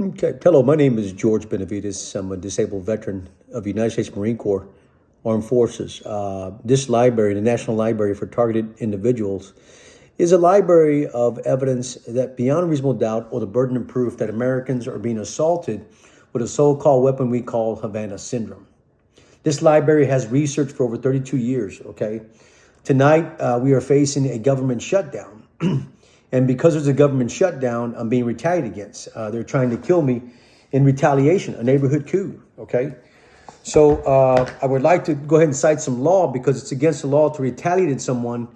Okay. Hello, my name is George Benavides. I'm a disabled veteran of the United States Marine Corps Armed Forces. This library, the National Library for Targeted Individuals, is a library of evidence that beyond reasonable doubt or the burden of proof that Americans are being assaulted with a so-called weapon we call Havana Syndrome. This library has researched for over 32 years, okay? Tonight, we are facing a government shutdown. And because there's a government shutdown, I'm being retaliated against. They're trying to kill me in retaliation, a neighborhood coup, okay? So I would like to go ahead and cite some law because it's against the law to retaliate at someone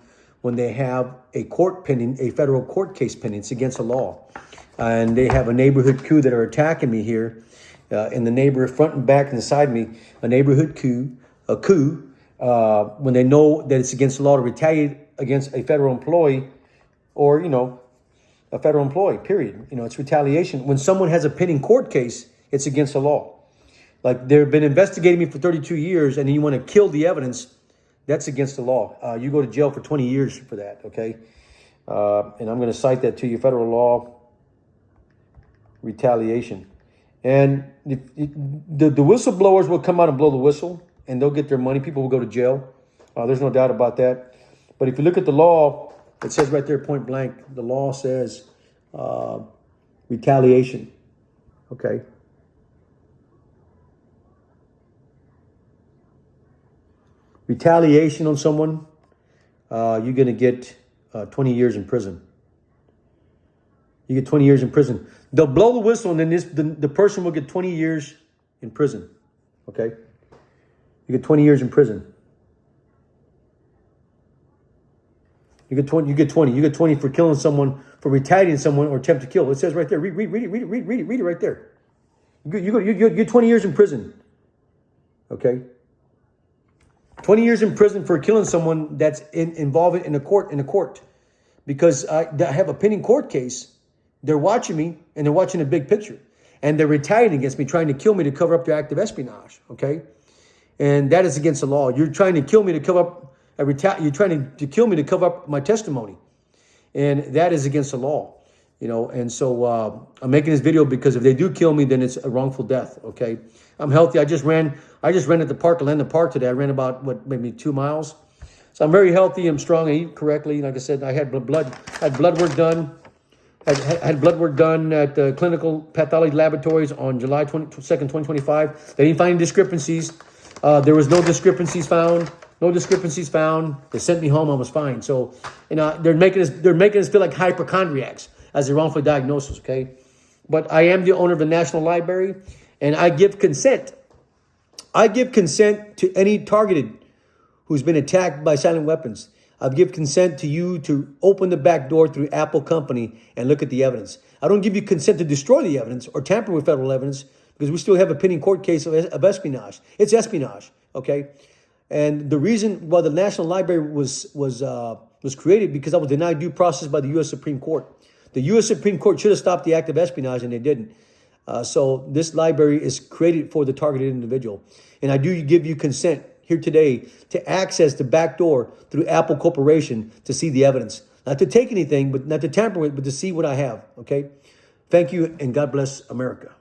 when they have a court pending, a federal court case pending. It's against the law. And they have a neighborhood coup that are attacking me here in the neighborhood, front and back and beside me, a neighborhood coup, when they know that it's against the law to retaliate against a federal employee or, a federal employee, period. It's retaliation. When someone has a pending court case, it's against the law. Like they've been investigating me for 32 years and you want to kill the evidence, that's against the law. You go to jail for 20 years for that, okay? And I'm going to cite that to you, federal law, retaliation. And the whistleblowers will come out and blow the whistle and they'll get their money. People will go to jail. There's no doubt about that. But if you look at the law, it says right there, point blank, the law says retaliation, okay? Retaliation on someone, you're going to get 20 years in prison. You get 20 years in prison. They'll blow the whistle and then the person will get 20 years in prison, okay? You get 20 years in prison. You get 20 for killing someone, for retaliating someone or attempt to kill. It says right there, read it right there. You get 20 years in prison, okay? 20 years in prison for killing someone that's involved in a court. Because I have a pending court case. They're watching me and they're watching the big picture. And they're retaliating against me, trying to kill me to cover up their act of espionage, okay? And that is against the law. You're trying to kill me to cover up you're trying to kill me to cover up my testimony. And that is against the law, And so I'm making this video because if they do kill me, then it's a wrongful death, okay? I'm healthy. I just ran at the park, Atlanta Park today. I ran about, maybe 2 miles. So I'm very healthy. I'm strong. I eat correctly. Like I said, I had blood work done. I had blood work done at the Clinical Pathology Laboratories on July 22nd, 2025. They didn't find any discrepancies. There was no discrepancies found. They sent me home. I was fine. So, they're making us feel like hypochondriacs as a wrongful diagnosis, okay? But I am the owner of the National Library, and I give consent. I give consent to any targeted who's been attacked by silent weapons. I give consent to you to open the back door through Apple Company and look at the evidence. I don't give you consent to destroy the evidence or tamper with federal evidence because we still have a pending court case of espionage. It's espionage, okay? And the reason why the National Library was created because I was denied due process by the U.S. Supreme Court. The U.S. Supreme Court should have stopped the act of espionage, and they didn't. So this library is created for the targeted individual. And I do give you consent here today to access the back door through Apple Corporation to see the evidence. Not to take anything, but not to tamper with, but to see what I have, okay? Thank you, and God bless America.